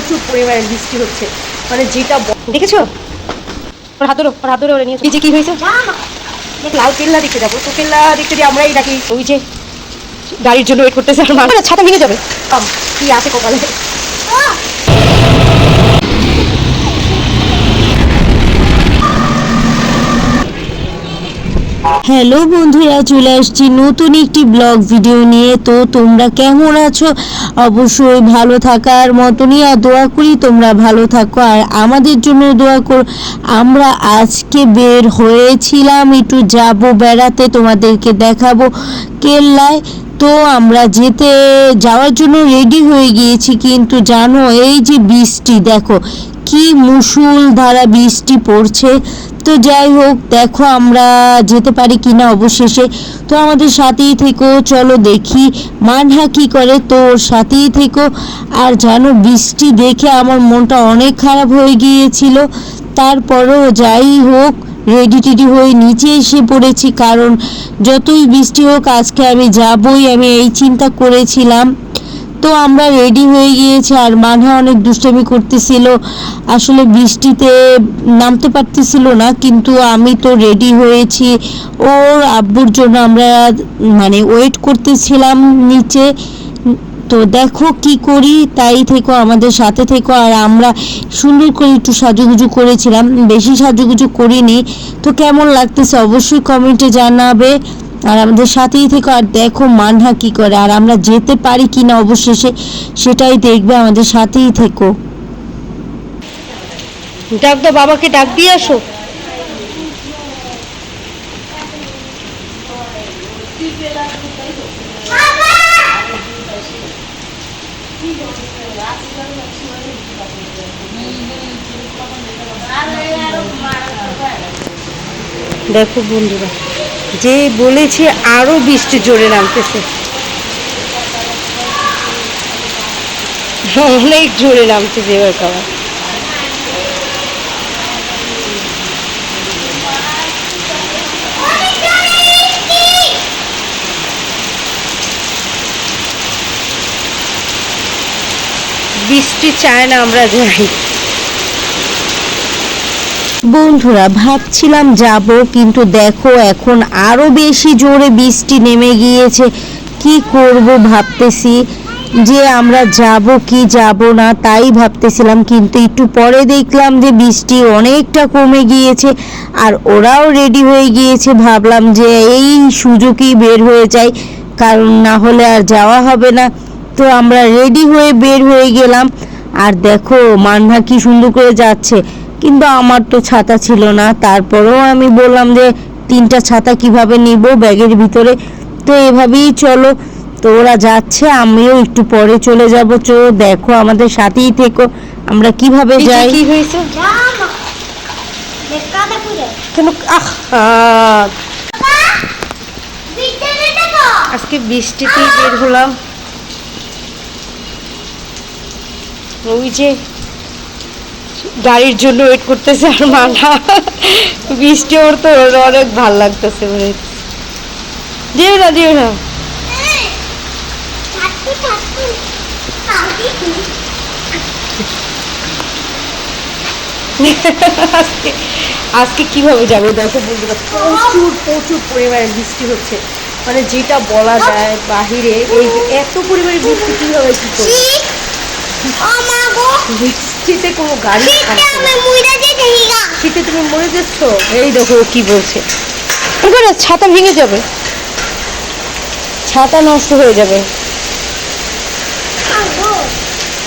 প্রচুর পরিমাণে বৃষ্টি হচ্ছে, মানে যেটা দেখেছো। ওর হাত ধরে ওরে নিয়ে যে কি হয়েছে, লাল কেল্লা দেখতে যাবো। তো কেল্লা দেখতে যে আমরাই ডাকি, ওই যে গাড়ির জন্য ওয়েট করতেছে। আর মানে ছাতা ভেঙে যাবে, কি আছে কপালে। হ্যালো বন্ধুরা, চলে আসছি নতুন একটি ব্লগ ভিডিও নিয়ে। তো তোমরা কেমন আছো? অবশ্যই ভালো থাকার মতনই, আর দোয়া করি তোমরা ভালো থাকো আর আমাদের জন্য দোয়া করো। আমরা আজকে বের হয়েছিলাম, একটু যাব বেড়াতে, তোমাদেরকে দেখাবো কেল্লায়। তো আমরা যাওয়ার জন্য রেডি হয়ে গিয়েছি, কিন্তু জানো এই যে বৃষ্টি, দেখো কি মুষলধারা বৃষ্টি পড়ছে। তো যাই হোক, দেখো আমরা যেতে পারি কিনা অবশেষে। তো আমাদের সাথেই থেকো, চলো দেখি মানহা কি করে। তো ওর সাথেই থেকো। আর জানো বৃষ্টি দেখে আমার মনটা অনেক খারাপ হয়ে গিয়েছিল, তারপরেও যাই হোক রেডি টেডি হয়ে নিচে এসে পড়েছি, কারণ যতই বৃষ্টি হোক আজকে আমি যাবই, আমি এই চিন্তা করেছিলাম। তো আমরা রেডি হয়ে গিয়েছি, আর মানহা অনেক দুষ্টামি করতেছিল, আসলে বৃষ্টিতে নামতে পারতেছিল না, কিন্তু আমি তো রেডি হয়েছি ওর আব্বুর জন্য। আমরা মানে ওয়েট করতেছিলাম নিচে। তো দেখো কি করি, তাই থেকো আমাদের সাথে থেকো। আর আমরা সুন্দর করে একটু সাজুগুজু করেছিলাম, বেশি সাজুগুজু করিনি। তো কেমন লাগতেছে অবশ্যই কমেন্টে জানাবে, আর আমাদের সাথেই থেকো। আর দেখো মানহা কি করে, আর আমরা যেতে পারি কিনা অবশেষে সেটাই দেখবে, আমাদের সাথেই থেকো। ডাক দাও, বাবাকে ডাক দিয়ে আসো। দেখো বন্ধুরা, যে বলেছে আরো বৃষ্টি জোরে নামতেছে, অনেক জোরে নামতেছে এবার খাবার। বৃষ্টি চায় না আমরা যাই। বন্ধুরা ভাবছিলাম যাব, কিন্তু দেখো এখন আরো বেশি জোরে বৃষ্টি নেমে গিয়েছে। কি করব ভাবতেছি যে আমরা যাব কি যাব না, তাই ভাবতেছিলাম। কিন্তু একটু পরে দেখলাম যে বৃষ্টি অনেকটা কমে গিয়েছে, আর ওরাও রেডি হয়ে গিয়েছে। ভাবলাম যে এই সুযোগেই বের হয়ে যাই, কারণ না হলে আর যাওয়া হবে না। তো আমরা রেডি হয়ে বের হয়ে গেলাম। আর দেখো মানহা কি সুন্দর করে যাচ্ছে, কিন্তু আমার তো ছাতা ছিল না। তারপরেও আমি বললাম যে 3টা ছাতা কিভাবে নিব ব্যাগের ভিতরে। তো এভাবেই চলো। তো ওরা যাচ্ছে, আমিও একটু পরে চলে যাব। তো দেখো আমাদের সাথেই থেকো, আমরা কিভাবে যাই। কি হয়েছে কেন? আজকে বৃষ্টিতেই বের হলাম। ওই যে গাড়ির জন্য ওয়েট করতেছে, আর মানা বৃষ্টি ওর তো অনেক ভাল লাগতেছে। যেও না আজকে কিভাবে যাবো। দেখো বন্ধুরা, প্রচুর পরিমাণে বৃষ্টি হচ্ছে, মানে যেটা বলা যায় বাহিরে। এই এত পরিমাণে বৃষ্টি কিভাবে কি করবো, বৃষ্টিতে কোনো গাড়ি শীতে তুমি মরে যাচ্ছ। এই দেখো কি বলছে, ছাতা ভেঙে যাবে, ছাতা নষ্ট হয়ে যাবে।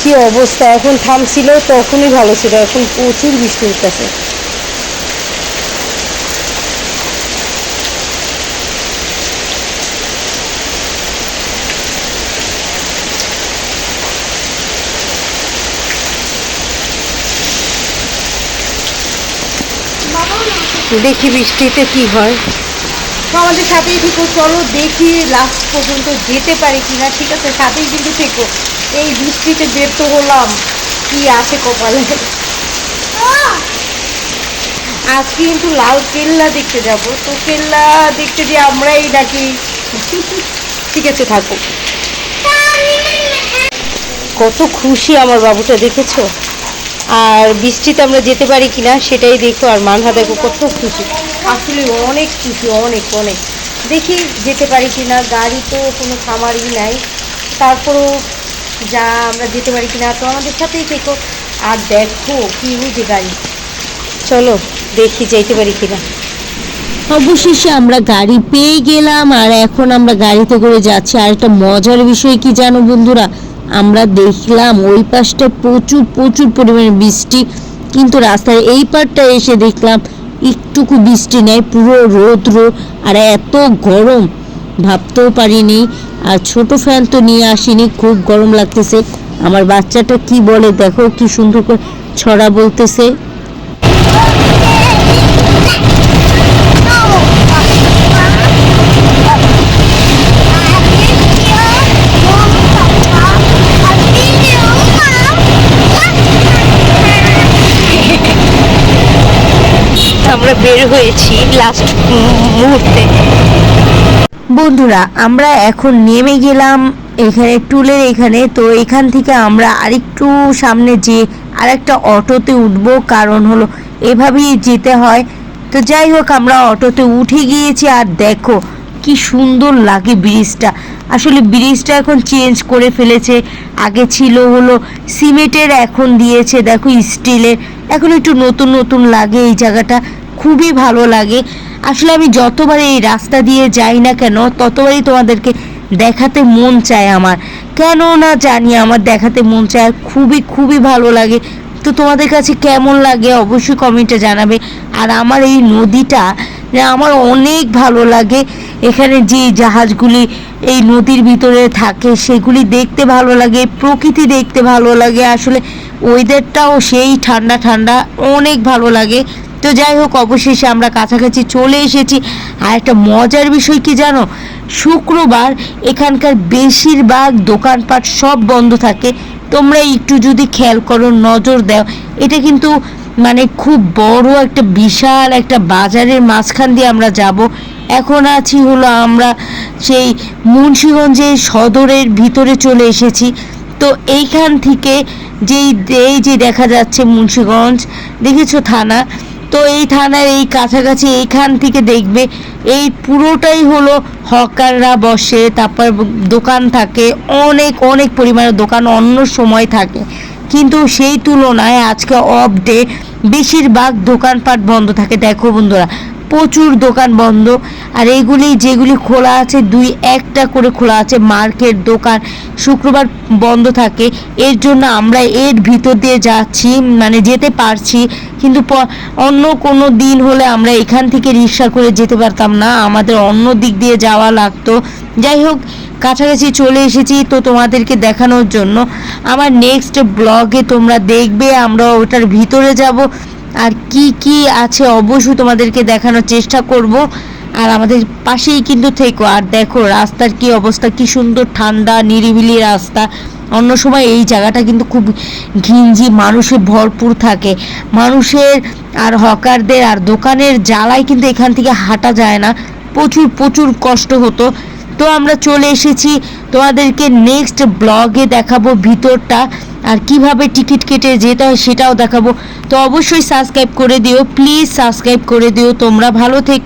কি অবস্থা, এখন থামছিল তখনই ভালো ছিল, এখন প্রচুর বৃষ্টি হচ্ছে। দেখি বৃষ্টিতে কি হয়। তো আমাদের সাথেই থেকো, চলো দেখি লাস্ট পর্যন্ত যেতে পারি কিনা। ঠিক আছে, সাথেই কিন্তু থেকো। এই বৃষ্টিতে বের তো হলাম, কি আছে কপালে। আজকে কিন্তু লাল কেল্লা দেখতে যাব। তো কেল্লা দেখতে যে আমরাই ডাকি। ঠিক আছে থাকো। কত খুশি আমার বাবুটা, দেখেছো? আর বৃষ্টিতে আমরা যেতে পারি কিনা সেটাই দেখো। আর মানহা দেখো কত খুশি, আসলে অনেক খুশি, অনেক অনেক। দেখি যেতে পারি কিনা, গাড়ি তো কোনো খামারই নাই, তারপরেও যা আমরা যেতে পারি কিনা। তো আমাদের সাথেই থেকো। আর দেখো কি যে গাড়ি, চলো দেখি যেতে পারি কিনা। অবশেষে আমরা গাড়ি পেয়ে গেলাম আর এখন আমরা গাড়িতে করে যাচ্ছি। আর একটা মজার বিষয় কি জানো বন্ধুরা, আমরা দেখলাম ওই পাশটা প্রচুর প্রচুর পরিমাণে বৃষ্টি, কিন্তু রাস্তার এই পারটা এসে দেখলাম একটুকু বৃষ্টি নেই, পুরো রৌদ্র আর এত গরম ভাবতেও পারিনি। আর ছোট ফ্যান তো নিয়ে আসিনি, খুব গরম লাগতেছে। আমার বাচ্চাটা কি বলে দেখো, কি সুন্দর করে ছড়া বলতেছে। আমরা বের হয়েছি লাস্ট মুহূর্তে। বন্ধুরা আমরা এখন নেমে গেলাম এখানে টুলের এখানে। তো এখান থেকে আমরা আরেকটু সামনে যে আরেকটা অটোতে উঠবো, কারণ হলো এভাবেই যেতে হয়। তো যাই হোক আমরা অটোতে উঠে গিয়েছি। আর দেখো কি সুন্দর লাগে ব্রিজটা, আসলে ব্রিজটা এখন চেঞ্জ করে ফেলেছে। আগে ছিল হলো সিমেন্টের, এখন দিয়েছে দেখো স্টিলের। এখন একটু নতুন নতুন লাগে এই জায়গাটা, খুবই ভালো লাগে। আসলে আমি যতবার এই রাস্তা দিয়ে যাই না কেন ততবারই তোমাদেরকে দেখাতে মন চায় আমার, কেন না জানি আমার দেখাতে মন চায়, আর খুবই খুবই ভালো লাগে। তো তোমাদের কাছে কেমন লাগে অবশ্যই কমেন্টে জানাবে। আর আমার এই নদীটা আমার অনেক ভালো লাগে, এখানে যে জাহাজগুলি এই নদীর ভিতরে থাকে সেগুলি দেখতে ভালো লাগে, প্রকৃতি দেখতে ভালো লাগে। আসলে ওয়েদারটাও সেই ঠান্ডা ঠান্ডা, অনেক ভালো লাগে। তো যাই হোক অবশেষে আমরা কাছাকাছি চলে এসেছি। আর একটা মজার বিষয় কি জানো, শুক্রবার এখানকার বেশিরভাগ দোকানপাট সব বন্ধ থাকে। তোমরা একটু যদি খেয়াল করো, নজর দাও, এটা কিন্তু মানে খুব বড় একটা বিশাল একটা বাজারের মাঝখান দিয়ে আমরা যাব। এখন আছি হলো আমরা সেই মুন্সিগঞ্জের সদরের ভিতরে চলে এসেছি। তো এইখান থেকে এই যে দেখা যাচ্ছে মুন্সিগঞ্জ, দেখেছো থানা, তো এই থানার এই কাছাকাছি এইখান থেকে দেখবে এই পুরোটাই হলো হকাররা বসে, তারপর দোকান থাকে, অনেক অনেক পরিমাণে দোকান অন্য সময় থাকে। কিন্তু সেই তুলনায় আজকে অফ ডে, বেশিরভাগ দোকানপাট বন্ধ থাকে। দেখো বন্ধুরা প্রচুর দোকান বন্ধ। আর এইগুলি যেগুলি খোলা আছে দুই একটা করে খোলা আছে মার্কেট দোকান, শুক্রবার বন্ধ থাকে। এর জন্য আমরা এর ভিতর দিয়ে যাচ্ছি, মানে যেতে পারছি। কিন্তু অন্য কোনো দিন হলে আমরা এখান থেকে রিক্সা করে যেতে পারতাম না, আমাদের অন্য দিক দিয়ে যাওয়া লাগতো। যাই হোক কাছাকাছি চলে এসেছি তো তোমাদেরকে দেখানোর জন্য। আমার নেক্সট ব্লগে তোমরা দেখবে আমরা ওটার ভিতরে যাব, আর কি কি আছে অবশ্যই তোমাদেরকে দেখানোর চেষ্টা করব। আর আমাদের পাশেই কিন্তু থেকো। আর দেখো রাস্তার কি অবস্থা, কি সুন্দর ঠান্ডা নিরিবিলি রাস্তা। অন্য সময় এই জায়গাটা কিন্তু খুব ঘিঞ্জি, মানুষে ভরপুর থাকে, মানুষের আর হকারদের আর দোকানের জ্বালায় কিন্তু এখান থেকে হাঁটা যায় না, প্রচুর প্রচুর কষ্ট হতো। তো আমরা চলে এসেছি, তোমাদেরকে নেক্সট ব্লগে দেখাবো ভিতরটা, আর কিভাবে টিকিট কেটে যেতে হয় সেটাও দেখাবো। তো অবশ্যই সাবস্ক্রাইব করে দিও, প্লিজ সাবস্ক্রাইব করে দিও। তোমরা ভালো থেকো।